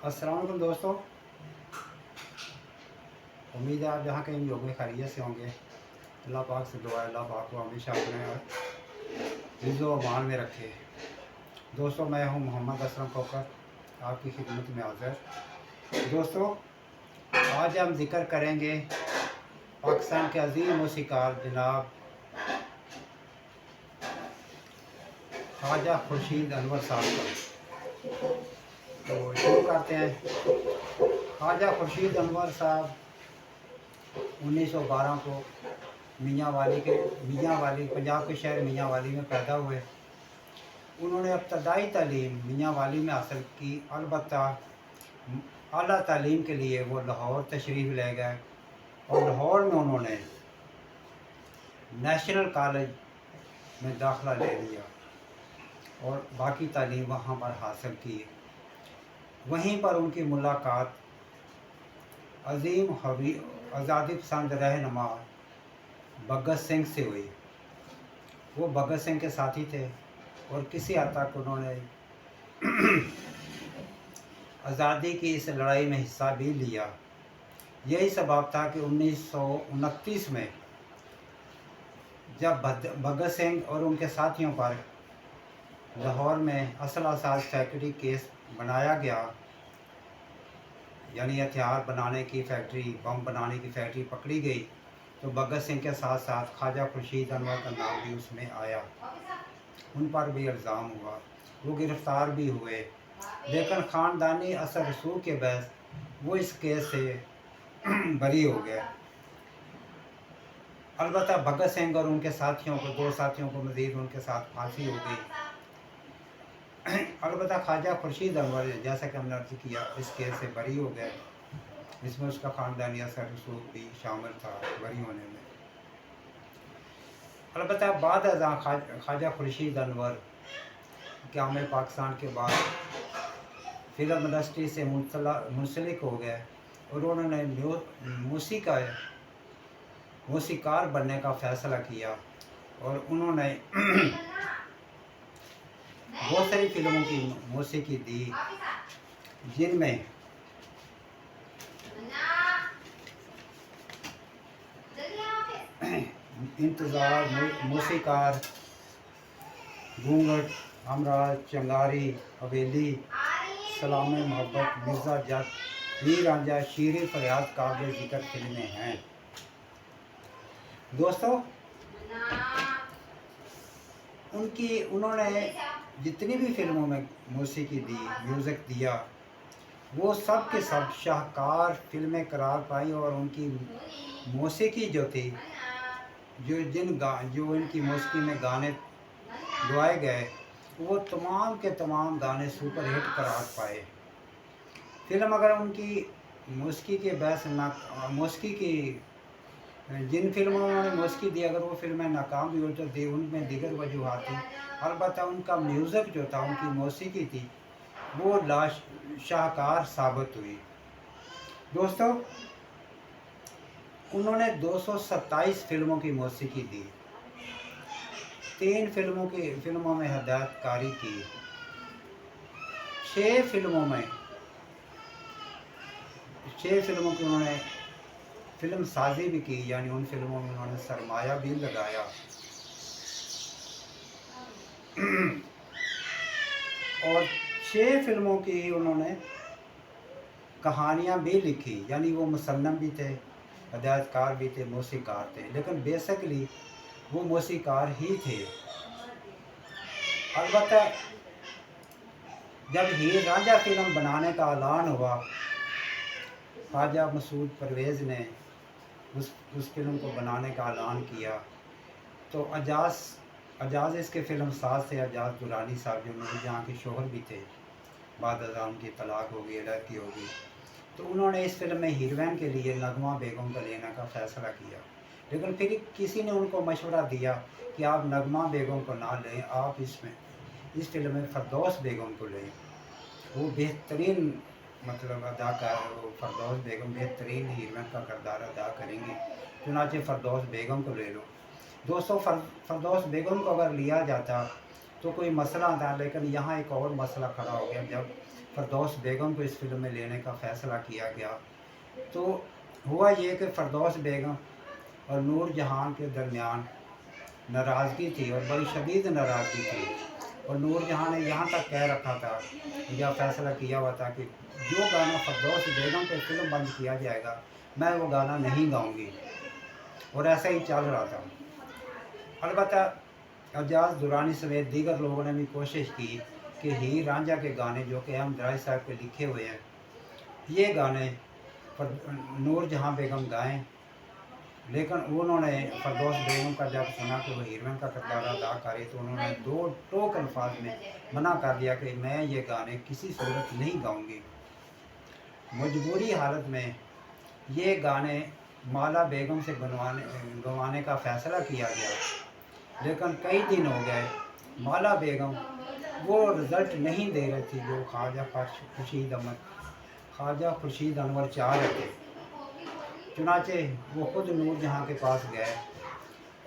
अस्सलाम वालेकुम दोस्तों। उम्मीद है आप जहाँ कहीं भी होंगे खैरियत से होंगे। अल्लाह पाक से दुआ है अल्लाह पाक को हमेशा अपने हिफ्ज़ व अमान में रखे। दोस्तों मैं हूँ मोहम्मद असलम कोकर, आपकी खिदमत में हाज़िर। दोस्तों आज हम जिक्र करेंगे पाकिस्तान के अज़ीम मौसीक़ार जनाब ख्वाजा खुर्शीद अनवर साहब का। तो शुरू करते हैं। ख्वाजा खुर्शीद अनवर साहब 1912 को मियाँ वाली पंजाब के शहर मियाँ वाली में पैदा हुए। उन्होंने इब्तदाई तालीम मियाँ वाली में हासिल की। अलबत्ता आला तालीम के लिए वो लाहौर तशरीफ़ ले गए और लाहौर में उन्होंने नेशनल कॉलेज में दाखिला ले लिया और बाकी तालीम वहाँ पर हासिल की। वहीं पर उनकी मुलाकात अज़ीम आज़ादी पसंद रहनुमा भगत सिंह से हुई। वो भगत सिंह के साथी थे और किसी हद तक उन्होंने आज़ादी की इस लड़ाई में हिस्सा भी लिया। यही सबब था कि 1929 में जब भगत सिंह और उनके साथियों पर लाहौर में असला साज फैक्ट्री केस बनाया गया, यानी हथियार बनाने की फैक्ट्री, बम बनाने की फैक्ट्री पकड़ी गई, तो भगत सिंह के साथ साथ ख्वाजा खुर्शीद अनवर का नाम भी उसमें आया। उन पर भी इल्ज़ाम हुआ, वो गिरफ़्तार भी हुए, लेकिन ख़ानदानी असर रसूख के बहस वो इस केस से बरी हो गए। अलबत्ता भगत सिंह और उनके साथियों को, दो साथियों को मज़ीद उनके साथ फांसी हो गई। अलबत्ता ख्वाजा खुर्शीद अनवर जैसा कि हमने अर्ज़ किया इस केस से बरी हो गए। इसमें उसका ख़ानदानी असर रसूख भी शामिल था बरी होने में। अलबत्ता बाद अज़ां ख्वाजा खुर्शीद अनवर क़याम पाकिस्तान के बाद फ़िल्म इंडस्ट्री से मुंसलिक हो गए और उन्होंने मौसीक़ार बनने का फ़ैसला किया और उन्होंने बहुत सारी फिल्मों की मौसीक़ी दी, जिनमें इंतज़ार, मौसीक़ार, घूंघट, हमराज, चंगारी, हवेली, सलाम मोहब्बत, मिर्ज़ा जट, हीर रांझा, शीर फरियाद काबिल ज़िक्र फिल्में हैं। दोस्तों उन्होंने जितनी भी फिल्मों में मौसीक़ी दी, म्यूज़िक दिया, वो सब के सब शाहकार फिल्में करार पाई और उनकी मौसीक़ी जो थी, जो इनकी मौसीक़ी में गाने गवाए गए, वो तमाम के तमाम गाने सुपर हिट करार पाए। फिल्म अगर उनकी मौसीक़ी के बहस मौसीक़ी की जिन फिल्मों में उन्होंने मौसीक़ी दी, अगर वो फिल्में नाकाम भी हो तो उनमें दीगर वजूहात थी। अलबत्ता उनका म्यूज़िक जो था, उनकी मौसीक़ी थी, वो शाहकार साबित हुई। दोस्तों उन्होंने 227 फिल्मों की मौसीक़ी दी, 3 फिल्मों में हिदायतकारी की, 6 फिल्मों की उन्होंने फिल्म साजी भी की, यानी उन फिल्मों में उन्होंने सरमाया भी लगाया। और 6 फिल्मों की उन्होंने कहानियाँ भी लिखी, यानी वो मुसन्निफ़ भी थे, हिदायतकार भी थे, मौसीक़ार थे, लेकिन बेसिकली वो मौसीक़ार ही थे। अलबत्ता जब हीर रांझा फिल्म बनाने का ऐलान हुआ, ख्वाजा मसूद परवेज़ ने उस फिल्म को बनाने का ऐलान किया, तो अजाज़ इसके फिल्म साज थे, अजाज़ दुरानी साहब, जो नूरजहाँ के शोहर भी थे, बाद अज़ां उनकी तलाक हो गई, लड़की हो गई, तो उन्होंने इस फिल्म में हीरोइन के लिए नगमा बेगम को लेने का फ़ैसला किया। लेकिन फिर किसी ने उनको मशवरा दिया कि आप नगमा बेगम को ना लें, आप इस फिल्म में फ़रदौस बेगम को लें, वो बेहतरीन अदाकार, वो फ़रदौस बेगम बेहतरीन हीरोइन का किरदार अदा करेंगी, चुनांचे फ़रदौस बेगम को ले लो। दोस्तों फ़रदौस बेगम को अगर लिया जाता तो कोई मसला था, लेकिन यहाँ एक और मसला खड़ा हो गया। जब फ़िरदौस बेगम को इस फिल्म में लेने का फ़ैसला किया गया, तो हुआ ये कि फ़िरदौस बेगम और नूरजहां के दरमियान नाराज़गी थी, और बड़ी शदीद नाराज़गी थी। और नूरजहां ने यहाँ तक कह रखा था, या फ़ैसला किया हुआ था, कि जो गाना फ़िरदौस बेगम पे फिल्म बंद किया जाएगा, मैं वो गाना नहीं गाऊंगी। और ऐसा ही चल रहा था। अलबत्ता एजाज दुरानी समेत दीगर लोगों ने भी कोशिश की कि हीर रांझा के गाने, जो कि अहमद राय साहब के लिखे हुए हैं, ये गाने नूरजहां बेगम गाएं। लेकिन उन्होंने फ़िरदौस बेगम का जब सुना कि वो हीरोइन का किरदार अदा करे, तो उन्होंने दो टोक अल्फाज में मना कर दिया कि मैं ये गाने किसी सूरत नहीं गाऊंगी। मजबूरी हालत में ये गाने माला बेगम से गंवाने का फ़ैसला किया गया। लेकिन कई दिन हो गए, माला बेगम वो रिज़ल्ट नहीं दे रही थी जो ख्वाजा खुर्शीद अनवर चाह रहे थे। चुनाचे वो खुद नूरजहां के पास गए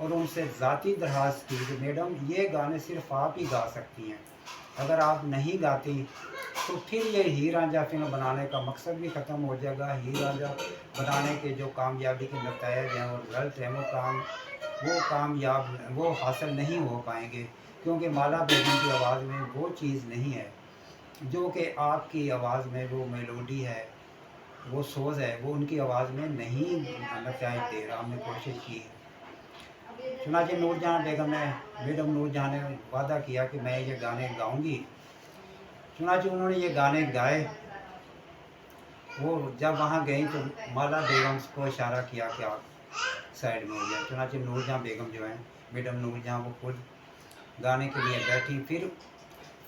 और उनसे ज़ाती दरख्वास्त की कि मैडम, ये गाने सिर्फ आप ही गा सकती हैं, अगर आप नहीं गाती तो फिर ये हीर रांझा फिल्म बनाने का मकसद भी ख़त्म हो जाएगा। हीर रांझा बनाने के जो कामयाबी के नतीजे हैं और रिजल्ट हैं, वो हासिल नहीं हो पाएंगे, क्योंकि माला बेगम की आवाज़ में वो चीज़ नहीं है जो कि आपकी आवाज़ में वो मेलोडी है, वो सोज़ है, वो उनकी आवाज़ में नहीं नतीजे दे रहा। हमने कोशिश की। चुनाचे मैडम नूरजहां ने वादा किया कि मैं ये गाने गाऊंगी। चुनाचे उन्होंने ये गाने गाए। वो जब वहाँ गई तो माला बेगम को इशारा किया कि आप साइड में हो जाए। चुनाचे नूरजहां बेगम जो हैं, मैडम नूरजहां, वो खुद गाने के लिए बैठी। फिर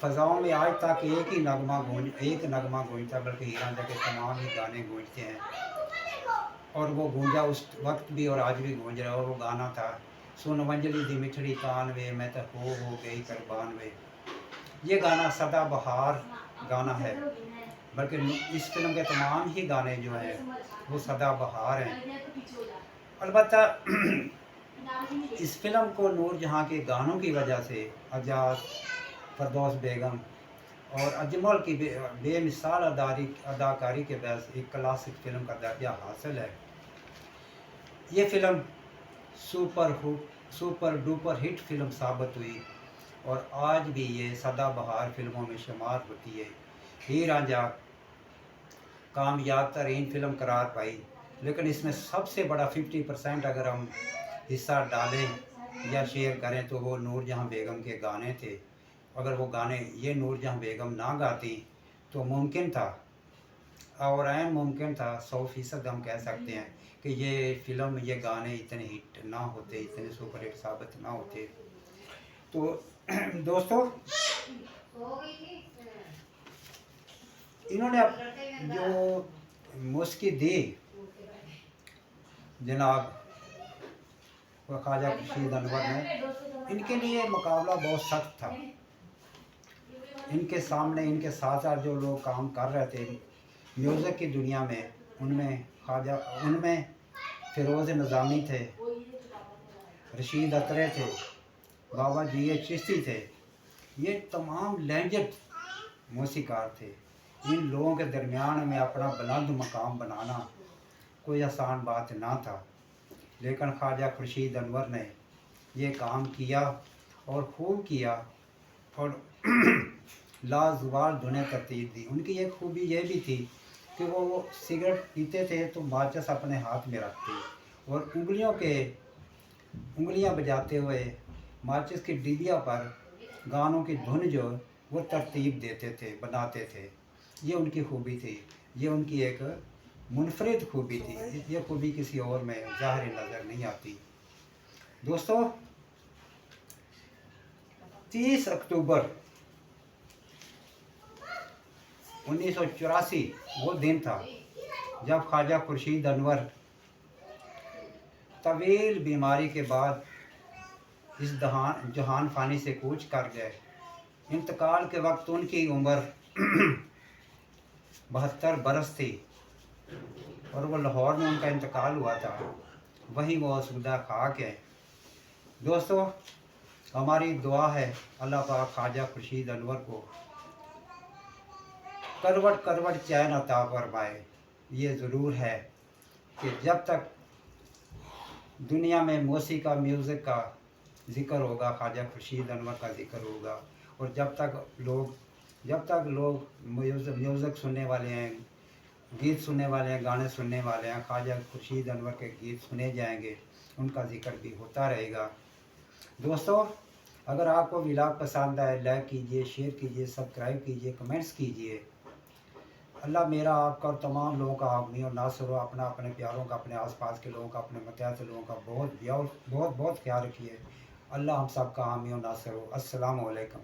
फ़ज़ाओं में आज तक एक नगमा गूंजता, बल्कि हीर रांझा के तमाम ही गाने गूंजते हैं, और वो गूंजा उस वक्त भी और आज भी गूंज रहा है। और वो गाना था, सुन मंजली दी मिठड़ी तान वे, मैं तो हो गई कुर्बान वे। ये गाना सदाबहार गाना है, बल्कि इस फिल्म के तमाम ही गाने जो हैं वो सदाबहार हैं। अलबत्ता इस फिल्म को नूरजहां के गानों की वजह से एजाज, फ़िरदौस बेगम और अजमल की बेमिसाल अदाकारी के बस एक क्लासिक फिल्म का दर्जा हासिल है। ये film super duper hit film साबित हुई, और आज भी ये सदाबहार फिल्मों में शुमार होती है। हीर रांझा कामयाब तरीन फिल्म करार पाई, लेकिन इसमें सबसे बड़ा 50% अगर हम हिस्सा डालें या शेयर करें तो वो नूरजहां बेगम के गाने थे। अगर वो गाने ये नूरजहां बेगम ना गाती तो मुमकिन था, और ऐन मुमकिन था, 100% हम कह सकते हैं कि ये फिल्म, ये गाने इतने हिट ना होते, इतने सुपर हिट साबित ना होते। तो दोस्तों, इन्होंने जो मौसीकी दी जनाब ख्वाजा खुर्शीद अनवर ने, इनके लिए मुकाबला बहुत सख्त था। इनके सामने, इनके साथ साथ जो लोग काम कर रहे थे म्यूज़िक की दुनिया में, उनमें फ़िरोज़ निज़ामी थे, रशीद अतरे थे, बाबा जी चिश्ती थे। ये तमाम लेजेंड मौसीकार थे। इन लोगों के दरमियान में अपना बुलंद मकाम बनाना कोई आसान बात ना था, लेकिन ख्वाजा खुर्शीद अनवर ने ये काम किया और खूब किया, और लाजवाब दुनिया तरतीब दी। उनकी एक खूबी ये भी थी कि वो सिगरेट पीते थे तो माचिस अपने हाथ में रखते, और उंगलियां बजाते हुए माचिस की डिबिया पर गानों की धुन जो वो तरतीब देते थे, बनाते थे। ये उनकी खूबी थी, ये उनकी एक मुनफरिद खूबी थी। ये खूबी किसी और में ज़ाहिर नज़र नहीं आती। दोस्तों, 30 अक्टूबर 1984 वो दिन था जब ख्वाजा खुर्शीद अनवर तवील बीमारी के बाद इस जहान फ़ानी से कूच कर गए। इंतकाल के वक्त उनकी उम्र 72 बरस थी, और वो लाहौर में उनका इंतकाल हुआ था। वहीं वो आसूदा खाक है। दोस्तों, हमारी दुआ है अल्लाह पाक ख्वाजा खुर्शीद अनवर को करवट करवट चैन अता फरमाए। ये ज़रूर है कि जब तक दुनिया में मौसीक़ा म्यूज़िक का ज़िक्र होगा, ख्वाजा खुर्शीद अनवर का ज़िक्र होगा, और जब तक लोग म्यूज़िक सुनने वाले हैं, गीत सुनने वाले हैं, गाने सुनने वाले हैं, ख्वाजा खुर्शीद अनवर के गीत सुने जाएंगे, उनका ज़िक्र भी होता रहेगा। दोस्तों, अगर आपको व्लॉग पसंद आए, लाइक कीजिए, शेयर कीजिए, सब्सक्राइब कीजिए, कमेंट्स कीजिए। अल्लाह मेरा आपका और तमाम लोगों का हामी और नासिर हो। अपना, अपने प्यारों का, अपने आसपास के लोगों का, अपने मतहत लोगों का बहुत बहुत बहुत ख्याल रखिए। अल्लाह हम सब का हामी और नासिर हो। अस्सलामु अलैकुम।